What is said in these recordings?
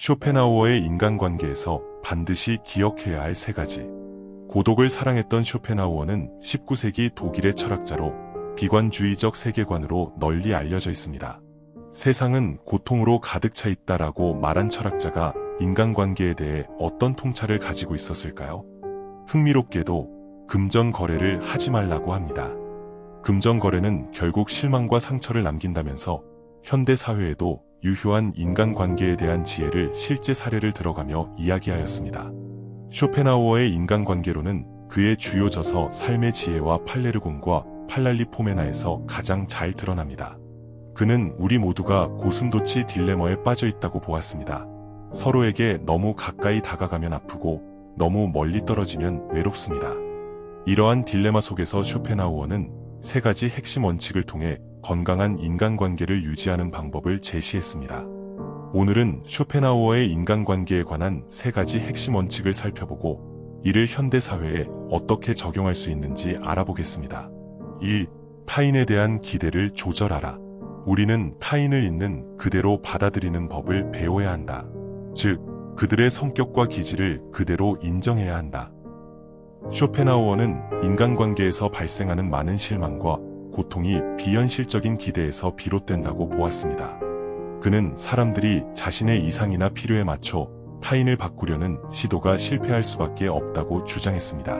쇼펜하우어의 인간관계에서 반드시 기억해야 할 3가지. 고독을 사랑했던 쇼펜하우어는 19세기 독일의 철학자로 비관주의적 세계관으로 널리 알려져 있습니다. 세상은 고통으로 가득 차 있다라고 말한 철학자가 인간관계에 대해 어떤 통찰을 가지고 있었을까요? 흥미롭게도 금전 거래를 하지 말라고 합니다. 금전 거래는 결국 실망과 상처를 남긴다면서 현대 사회에도 유효한 인간관계에 대한 지혜를 실제 사례를 들어가며 이야기하였습니다. 쇼펜하우어의 인간관계론은 그의 주요 저서 삶의 지혜와 팔레르곤과 팔랄리포메나에서 가장 잘 드러납니다. 그는 우리 모두가 고슴도치 딜레마에 빠져 있다고 보았습니다. 서로에게 너무 가까이 다가가면 아프고 너무 멀리 떨어지면 외롭습니다. 이러한 딜레마 속에서 쇼펜하우어는 3가지 핵심 원칙을 통해 건강한 인간관계를 유지하는 방법을 제시했습니다. 오늘은 쇼펜하우어의 인간관계에 관한 3가지 핵심 원칙을 살펴보고 이를 현대사회에 어떻게 적용할 수 있는지 알아보겠습니다. 1. 타인에 대한 기대를 조절하라. 우리는 타인을 있는 그대로 받아들이는 법을 배워야 한다. 즉, 그들의 성격과 기질을 그대로 인정해야 한다. 쇼펜하우어는 인간관계에서 발생하는 많은 실망과 고통이 비현실적인 기대에서 비롯된다고 보았습니다. 그는 사람들이 자신의 이상이나 필요에 맞춰 타인을 바꾸려는 시도가 실패할 수밖에 없다고 주장했습니다.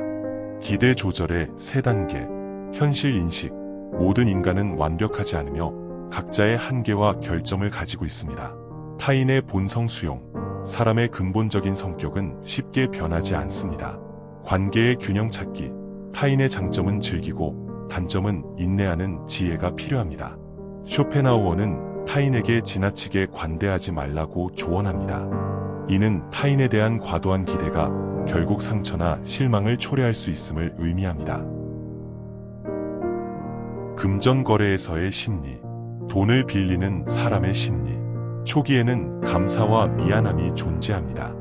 기대 조절의 3단계. 현실 인식. 모든 인간은 완벽하지 않으며 각자의 한계와 결점을 가지고 있습니다. 타인의 본성 수용. 사람의 근본적인 성격은 쉽게 변하지 않습니다. 관계의 균형 찾기. 타인의 장점은 즐기고 단점은 인내하는 지혜가 필요합니다. 쇼펜하우어는 타인에게 지나치게 관대하지 말라고 조언합니다. 이는 타인에 대한 과도한 기대가 결국 상처나 실망을 초래할 수 있음을 의미합니다. 금전 거래에서의 심리. 돈을 빌리는 사람의 심리. 초기에는 감사와 미안함이 존재합니다.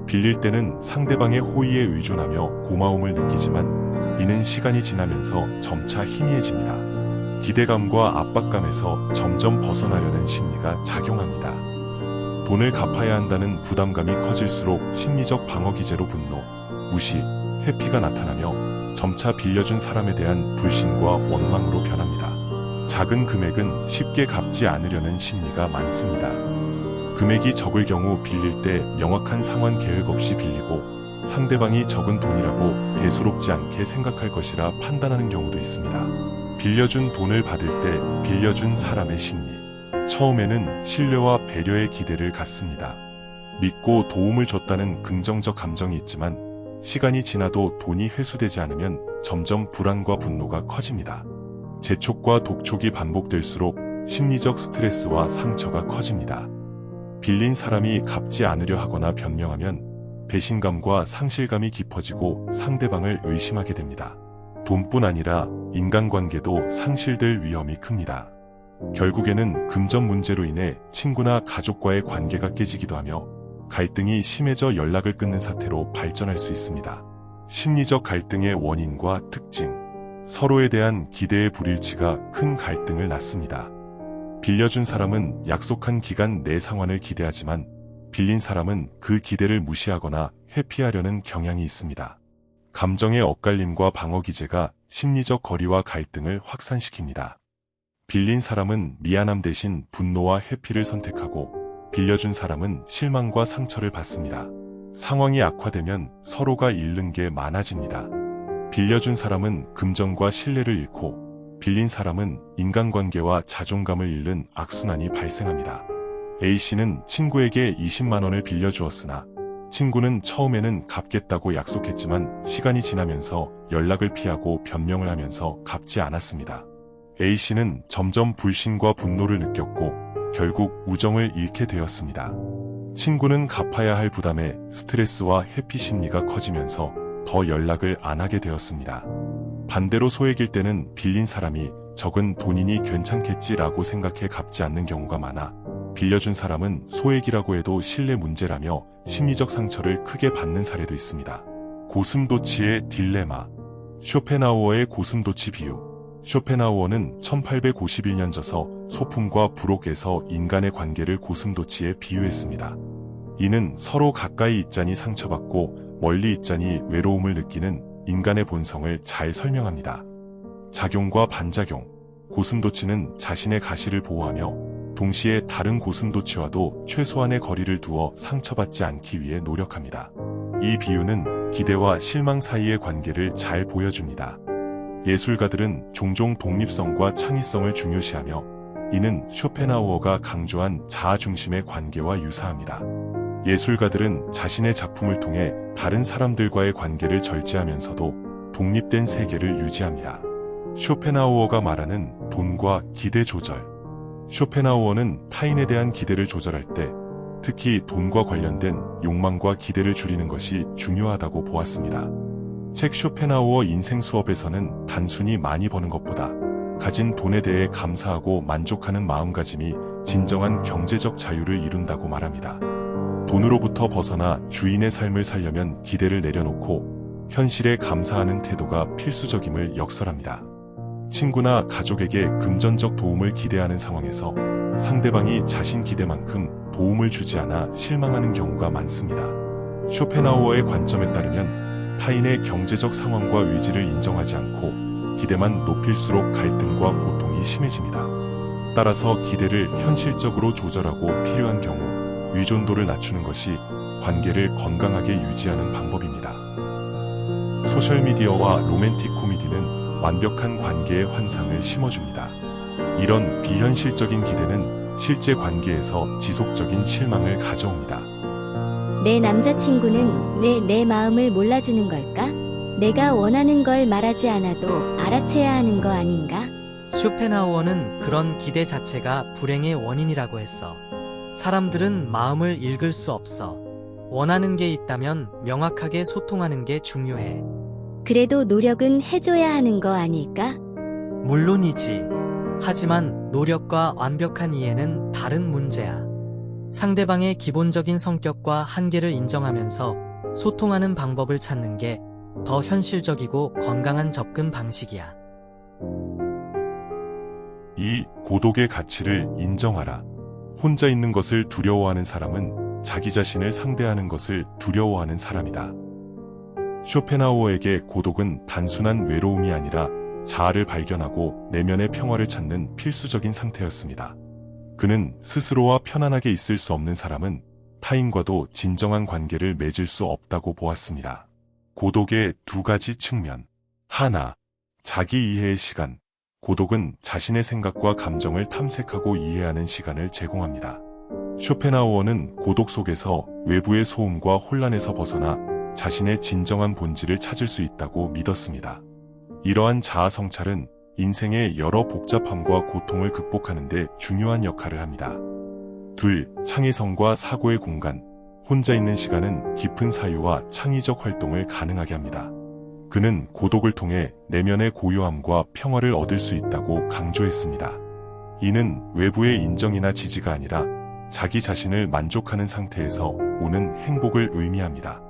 빌릴 때는 상대방의 호의에 의존하며 고마움을 느끼지만 이는 시간이 지나면서 점차 희미해집니다. 기대감과 압박감에서 점점 벗어나려는 심리가 작용합니다. 돈을 갚아야 한다는 부담감이 커질수록 심리적 방어 기제로 분노, 무시, 회피가 나타나며 점차 빌려준 사람에 대한 불신과 원망으로 변합니다. 작은 금액은 쉽게 갚지 않으려는 심리가 많습니다. 금액이 적을 경우 빌릴 때 명확한 상환 계획 없이 빌리고 상대방이 적은 돈이라고 대수롭지 않게 생각할 것이라 판단하는 경우도 있습니다. 빌려준 돈을 받을 때 빌려준 사람의 심리. 처음에는 신뢰와 배려의 기대를 갖습니다. 믿고 도움을 줬다는 긍정적 감정이 있지만 시간이 지나도 돈이 회수되지 않으면 점점 불안과 분노가 커집니다. 재촉과 독촉이 반복될수록 심리적 스트레스와 상처가 커집니다. 빌린 사람이 갚지 않으려 하거나 변명하면 배신감과 상실감이 깊어지고 상대방을 의심하게 됩니다. 돈뿐 아니라 인간관계도 상실될 위험이 큽니다. 결국에는 금전 문제로 인해 친구나 가족과의 관계가 깨지기도 하며 갈등이 심해져 연락을 끊는 사태로 발전할 수 있습니다. 심리적 갈등의 원인과 특징. 서로에 대한 기대의 불일치가 큰 갈등을 낳습니다. 빌려준 사람은 약속한 기간 내 상환을 기대하지만 빌린 사람은 그 기대를 무시하거나 회피하려는 경향이 있습니다. 감정의 엇갈림과 방어 기제가 심리적 거리와 갈등을 확산시킵니다. 빌린 사람은 미안함 대신 분노와 회피를 선택하고 빌려준 사람은 실망과 상처를 받습니다. 상황이 악화되면 서로가 잃는 게 많아집니다. 빌려준 사람은 금전과 신뢰를 잃고 빌린 사람은 인간관계와 자존감을 잃는 악순환이 발생합니다. A씨는 친구에게 20만 원을 빌려주었으나 친구는 처음에는 갚겠다고 약속했지만 시간이 지나면서 연락을 피하고 변명을 하면서 갚지 않았습니다. A씨는 점점 불신과 분노를 느꼈고 결국 우정을 잃게 되었습니다. 친구는 갚아야 할 부담에 스트레스와 회피 심리가 커지면서 더 연락을 안 하게 되었습니다. 반대로 소액일 때는 빌린 사람이 적은 돈이니 괜찮겠지라고 생각해 갚지 않는 경우가 많아 빌려준 사람은 소액이라고 해도 신뢰 문제라며 심리적 상처를 크게 받는 사례도 있습니다. 고슴도치의 딜레마. 쇼펜하우어의 고슴도치 비유. 쇼펜하우어는 1851년 저서 소품과 부록에서 인간의 관계를 고슴도치에 비유했습니다. 이는 서로 가까이 있자니 상처받고 멀리 있자니 외로움을 느끼는 인간의 본성을 잘 설명합니다. 작용과 반작용. 고슴도치는 자신의 가시를 보호하며 동시에 다른 고슴도치와도 최소한의 거리를 두어 상처받지 않기 위해 노력합니다. 이 비유는 기대와 실망 사이의 관계를 잘 보여줍니다. 예술가들은 종종 독립성과 창의성을 중요시하며 이는 쇼펜하우어가 강조한 자아 중심의 관계와 유사합니다. 예술가들은 자신의 작품을 통해 다른 사람들과의 관계를 절제하면서도 독립된 세계를 유지합니다. 쇼펜하우어가 말하는 돈과 기대 조절. 쇼펜하우어는 타인에 대한 기대를 조절할 때 특히 돈과 관련된 욕망과 기대를 줄이는 것이 중요하다고 보았습니다. 책 쇼펜하우어 인생 수업에서는 단순히 많이 버는 것보다 가진 돈에 대해 감사하고 만족하는 마음가짐이 진정한 경제적 자유를 이룬다고 말합니다. 돈으로부터 벗어나 주인의 삶을 살려면 기대를 내려놓고 현실에 감사하는 태도가 필수적임을 역설합니다. 친구나 가족에게 금전적 도움을 기대하는 상황에서 상대방이 자신 기대만큼 도움을 주지 않아 실망하는 경우가 많습니다. 쇼펜하우어의 관점에 따르면 타인의 경제적 상황과 의지를 인정하지 않고 기대만 높일수록 갈등과 고통이 심해집니다. 따라서 기대를 현실적으로 조절하고 필요한 경우 의존도를 낮추는 것이 관계를 건강하게 유지하는 방법입니다. 소셜미디어와 로맨틱 코미디는 완벽한 관계의 환상을 심어줍니다. 이런 비현실적인 기대는 실제 관계에서 지속적인 실망을 가져옵니다. 내 남자친구는 왜 내 마음을 몰라주는 걸까? 내가 원하는 걸 말하지 않아도 알아채야 하는 거 아닌가? 쇼펜하우어는 그런 기대 자체가 불행의 원인이라고 했어. 사람들은 마음을 읽을 수 없어. 원하는 게 있다면 명확하게 소통하는 게 중요해. 그래도 노력은 해줘야 하는 거 아닐까? 물론이지. 하지만 노력과 완벽한 이해는 다른 문제야. 상대방의 기본적인 성격과 한계를 인정하면서 소통하는 방법을 찾는 게 더 현실적이고 건강한 접근 방식이야. 이 고독의 가치를 인정하라. 혼자 있는 것을 두려워하는 사람은 자기 자신을 상대하는 것을 두려워하는 사람이다. 쇼펜하우어에게 고독은 단순한 외로움이 아니라 자아를 발견하고 내면의 평화를 찾는 필수적인 상태였습니다. 그는 스스로와 편안하게 있을 수 없는 사람은 타인과도 진정한 관계를 맺을 수 없다고 보았습니다. 고독의 두 가지 측면. 하나, 자기 이해의 시간. 고독은 자신의 생각과 감정을 탐색하고 이해하는 시간을 제공합니다. 쇼펜하우어는 고독 속에서 외부의 소음과 혼란에서 벗어나 자신의 진정한 본질을 찾을 수 있다고 믿었습니다. 이러한 자아 성찰은 인생의 여러 복잡함과 고통을 극복하는 데 중요한 역할을 합니다. 둘, 창의성과 사고의 공간. 혼자 있는 시간은 깊은 사유와 창의적 활동을 가능하게 합니다. 그는 고독을 통해 내면의 고요함과 평화를 얻을 수 있다고 강조했습니다. 이는 외부의 인정이나 지지가 아니라 자기 자신을 만족하는 상태에서 오는 행복을 의미합니다.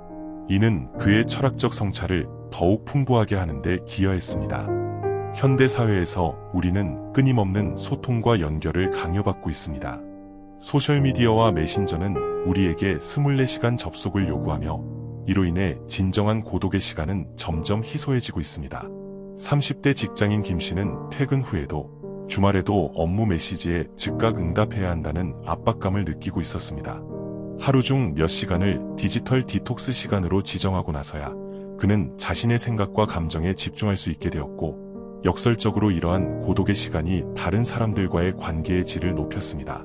이는 그의 철학적 성찰을 더욱 풍부하게 하는 데 기여했습니다. 현대 사회에서 우리는 끊임없는 소통과 연결을 강요받고 있습니다. 소셜미디어와 메신저는 우리에게 24시간 접속을 요구하며 이로 인해 진정한 고독의 시간은 점점 희소해지고 있습니다. 30대 직장인 김 씨는 퇴근 후에도 주말에도 업무 메시지에 즉각 응답해야 한다는 압박감을 느끼고 있었습니다. 하루 중 몇 시간을 디지털 디톡스 시간으로 지정하고 나서야 그는 자신의 생각과 감정에 집중할 수 있게 되었고 역설적으로 이러한 고독의 시간이 다른 사람들과의 관계의 질을 높였습니다.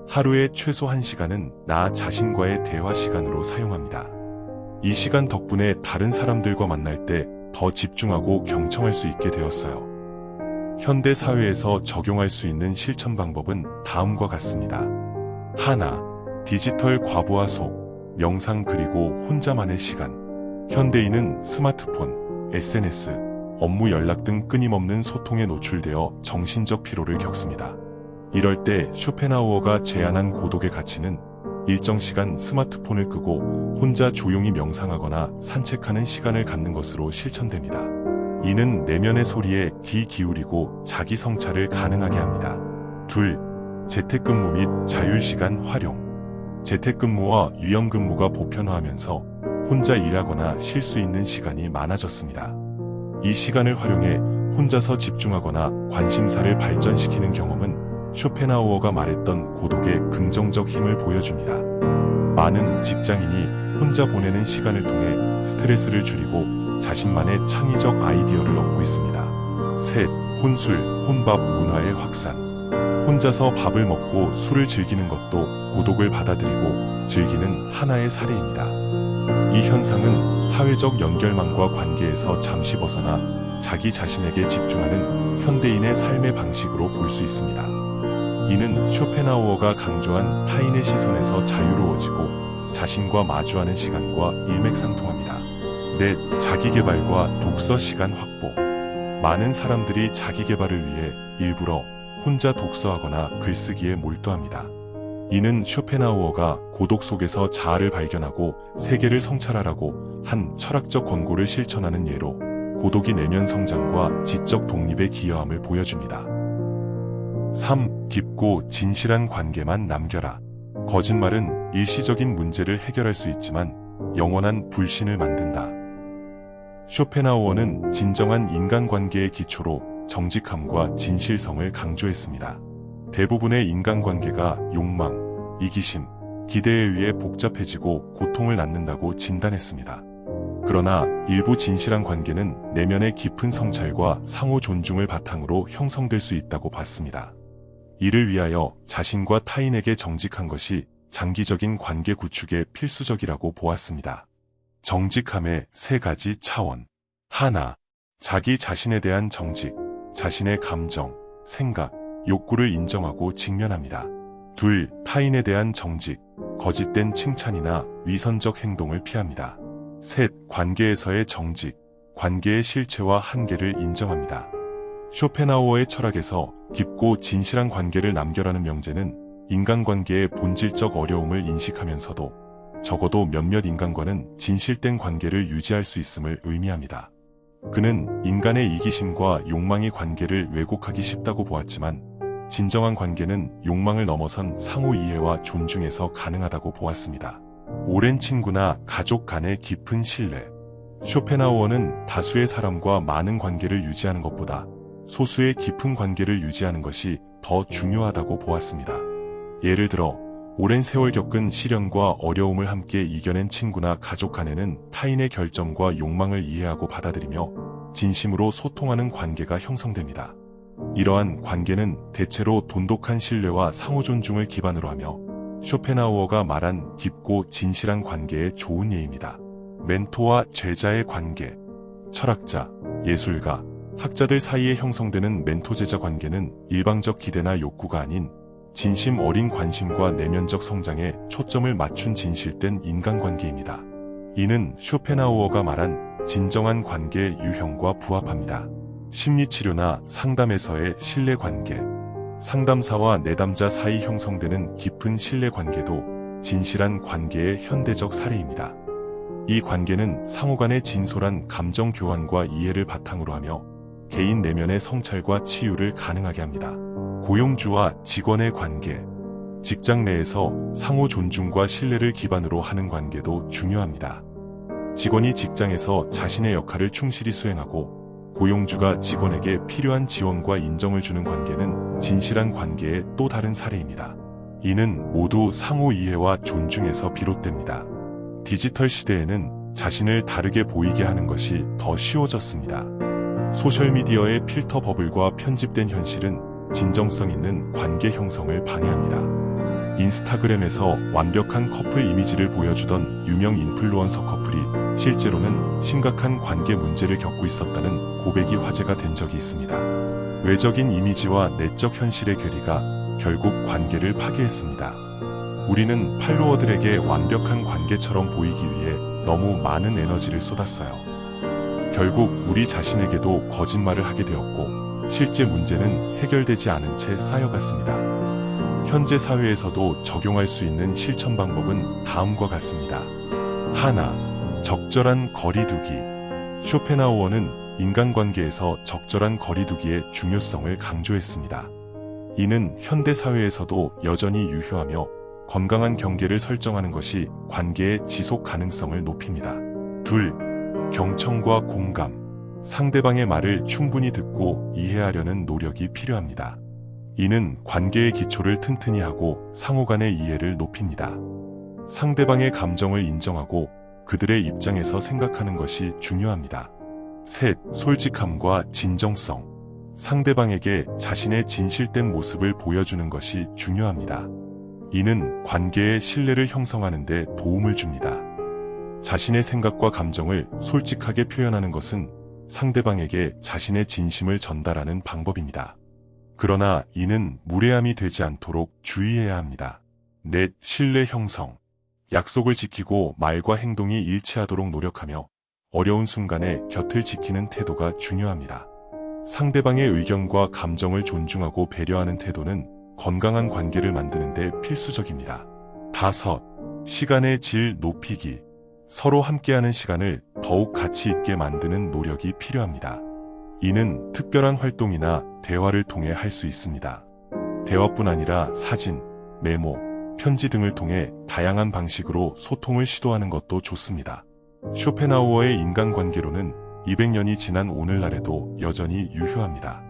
하루에 최소 1시간은 나 자신과의 대화 시간으로 사용합니다. 이 시간 덕분에 다른 사람들과 만날 때 더 집중하고 경청할 수 있게 되었어요. 현대 사회에서 적용할 수 있는 실천 방법은 다음과 같습니다. 하나, 디지털 과부하소, 명상 그리고 혼자만의 시간. 현대인은 스마트폰, SNS, 업무 연락 등 끊임없는 소통에 노출되어 정신적 피로를 겪습니다. 이럴 때 쇼펜하우어가 제안한 고독의 가치는 일정 시간 스마트폰을 끄고 혼자 조용히 명상하거나 산책하는 시간을 갖는 것으로 실천됩니다. 이는 내면의 소리에 귀 기울이고 자기 성찰을 가능하게 합니다. 둘, 재택근무 및 자율시간 활용. 재택근무와 유연근무가 보편화하면서 혼자 일하거나 쉴 수 있는 시간이 많아졌습니다. 이 시간을 활용해 혼자서 집중하거나 관심사를 발전시키는 경험은 쇼펜하우어가 말했던 고독의 긍정적 힘을 보여줍니다. 많은 직장인이 혼자 보내는 시간을 통해 스트레스를 줄이고 자신만의 창의적 아이디어를 얻고 있습니다. 셋, 혼술, 혼밥 문화의 확산. 혼자서 밥을 먹고 술을 즐기는 것도 고독을 받아들이고 즐기는 하나의 사례입니다. 이 현상은 사회적 연결망과 관계에서 잠시 벗어나 자기 자신에게 집중하는 현대인의 삶의 방식으로 볼 수 있습니다. 이는 쇼펜하우어가 강조한 타인의 시선에서 자유로워지고 자신과 마주하는 시간과 일맥상통합니다. 넷, 자기계발과 독서 시간 확보. 많은 사람들이 자기계발을 위해 일부러 혼자 독서하거나 글쓰기에 몰두합니다. 이는 쇼펜하우어가 고독 속에서 자아를 발견하고 세계를 성찰하라고 한 철학적 권고를 실천하는 예로 고독이 내면 성장과 지적 독립에 기여함을 보여줍니다. 3. 깊고 진실한 관계만 남겨라. 거짓말은 일시적인 문제를 해결할 수 있지만 영원한 불신을 만든다. 쇼펜하우어는 진정한 인간관계의 기초로 정직함과 진실성을 강조했습니다. 대부분의 인간관계가 욕망, 이기심, 기대에 의해 복잡해지고 고통을 낳는다고 진단했습니다. 그러나 일부 진실한 관계는 내면의 깊은 성찰과 상호 존중을 바탕으로 형성될 수 있다고 봤습니다. 이를 위하여 자신과 타인에게 정직한 것이 장기적인 관계 구축에 필수적이라고 보았습니다. 정직함의 세 가지 차원. 하나, 자기 자신에 대한 정직, 자신의 감정, 생각, 욕구를 인정하고 직면합니다. 둘, 타인에 대한 정직, 거짓된 칭찬이나 위선적 행동을 피합니다. 셋, 관계에서의 정직, 관계의 실체와 한계를 인정합니다. 쇼펜하우어의 철학에서 깊고 진실한 관계를 남겨라는 명제는 인간관계의 본질적 어려움을 인식하면서도 적어도 몇몇 인간과는 진실된 관계를 유지할 수 있음을 의미합니다. 그는 인간의 이기심과 욕망이 관계를 왜곡하기 쉽다고 보았지만 진정한 관계는 욕망을 넘어선 상호 이해와 존중에서 가능하다고 보았습니다. 오랜 친구나 가족 간의 깊은 신뢰. 쇼펜하우어는 다수의 사람과 많은 관계를 유지하는 것보다 소수의 깊은 관계를 유지하는 것이 더 중요하다고 보았습니다. 예를 들어 오랜 세월 겪은 시련과 어려움을 함께 이겨낸 친구나 가족 간에는 타인의 결점과 욕망을 이해하고 받아들이며 진심으로 소통하는 관계가 형성됩니다. 이러한 관계는 대체로 돈독한 신뢰와 상호 존중을 기반으로 하며 쇼펜하우어가 말한 깊고 진실한 관계의 좋은 예입니다. 멘토와 제자의 관계. 철학자, 예술가, 학자들 사이에 형성되는 멘토-제자 관계는 일방적 기대나 욕구가 아닌 진심 어린 관심과 내면적 성장에 초점을 맞춘 진실된 인간관계입니다. 이는 쇼펜하우어가 말한 진정한 관계의 유형과 부합합니다. 심리치료나 상담에서의 신뢰관계. 상담사와 내담자 사이 형성되는 깊은 신뢰관계도 진실한 관계의 현대적 사례입니다. 이 관계는 상호 간의 진솔한 감정 교환과 이해를 바탕으로 하며 개인 내면의 성찰과 치유를 가능하게 합니다. 고용주와 직원의 관계. 직장 내에서 상호 존중과 신뢰를 기반으로 하는 관계도 중요합니다. 직원이 직장에서 자신의 역할을 충실히 수행하고 고용주가 직원에게 필요한 지원과 인정을 주는 관계는 진실한 관계의 또 다른 사례입니다. 이는 모두 상호 이해와 존중에서 비롯됩니다. 디지털 시대에는 자신을 다르게 보이게 하는 것이 더 쉬워졌습니다. 소셜미디어의 필터 버블과 편집된 현실은 진정성 있는 관계 형성을 방해합니다. 인스타그램에서 완벽한 커플 이미지를 보여주던 유명 인플루언서 커플이 실제로는 심각한 관계 문제를 겪고 있었다는 고백이 화제가 된 적이 있습니다. 외적인 이미지와 내적 현실의 괴리가 결국 관계를 파괴했습니다. 우리는 팔로워들에게 완벽한 관계처럼 보이기 위해 너무 많은 에너지를 쏟았어요. 결국 우리 자신에게도 거짓말을 하게 되었고 실제 문제는 해결되지 않은 채 쌓여갔습니다. 현재 사회에서도 적용할 수 있는 실천 방법은 다음과 같습니다. 하나, 적절한 거리두기. 쇼펜하우어는 인간관계에서 적절한 거리두기의 중요성을 강조했습니다. 이는 현대 사회에서도 여전히 유효하며 건강한 경계를 설정하는 것이 관계의 지속 가능성을 높입니다. 2. 경청과 공감. 상대방의 말을 충분히 듣고 이해하려는 노력이 필요합니다. 이는 관계의 기초를 튼튼히 하고 상호 간의 이해를 높입니다. 상대방의 감정을 인정하고 그들의 입장에서 생각하는 것이 중요합니다. 3. 솔직함과 진정성. 상대방에게 자신의 진실된 모습을 보여주는 것이 중요합니다. 이는 관계의 신뢰를 형성하는 데 도움을 줍니다. 자신의 생각과 감정을 솔직하게 표현하는 것은 상대방에게 자신의 진심을 전달하는 방법입니다. 그러나 이는 무례함이 되지 않도록 주의해야 합니다. 4. 신뢰 형성. 약속을 지키고 말과 행동이 일치하도록 노력하며 어려운 순간에 곁을 지키는 태도가 중요합니다. 상대방의 의견과 감정을 존중하고 배려하는 태도는 건강한 관계를 만드는 데 필수적입니다. 5. 시간의 질 높이기. 서로 함께하는 시간을 더욱 가치 있게 만드는 노력이 필요합니다. 이는 특별한 활동이나 대화를 통해 할 수 있습니다. 대화뿐 아니라 사진, 메모, 편지 등을 통해 다양한 방식으로 소통을 시도하는 것도 좋습니다. 쇼펜하우어의 인간관계론은 200년이 지난 오늘날에도 여전히 유효합니다.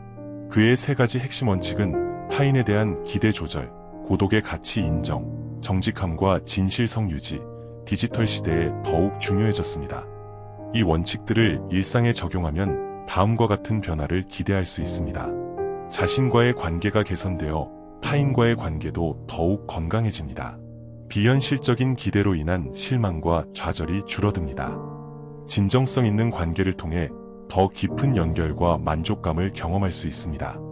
그의 3가지 핵심 원칙은 타인에 대한 기대 조절, 고독의 가치 인정, 정직함과 진실성 유지, 디지털 시대에 더욱 중요해졌습니다. 이 원칙들을 일상에 적용하면 다음과 같은 변화를 기대할 수 있습니다. 자신과의 관계가 개선되어 타인과의 관계도 더욱 건강해집니다. 비현실적인 기대로 인한 실망과 좌절이 줄어듭니다. 진정성 있는 관계를 통해 더 깊은 연결과 만족감을 경험할 수 있습니다.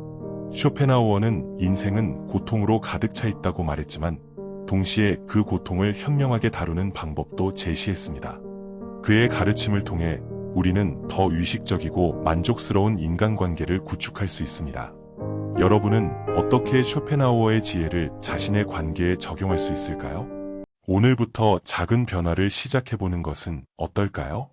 쇼펜하우어는 인생은 고통으로 가득 차 있다고 말했지만 동시에 그 고통을 현명하게 다루는 방법도 제시했습니다. 그의 가르침을 통해 우리는 더 의식적이고 만족스러운 인간관계를 구축할 수 있습니다. 여러분은 어떻게 쇼펜하우어의 지혜를 자신의 관계에 적용할 수 있을까요? 오늘부터 작은 변화를 시작해보는 것은 어떨까요?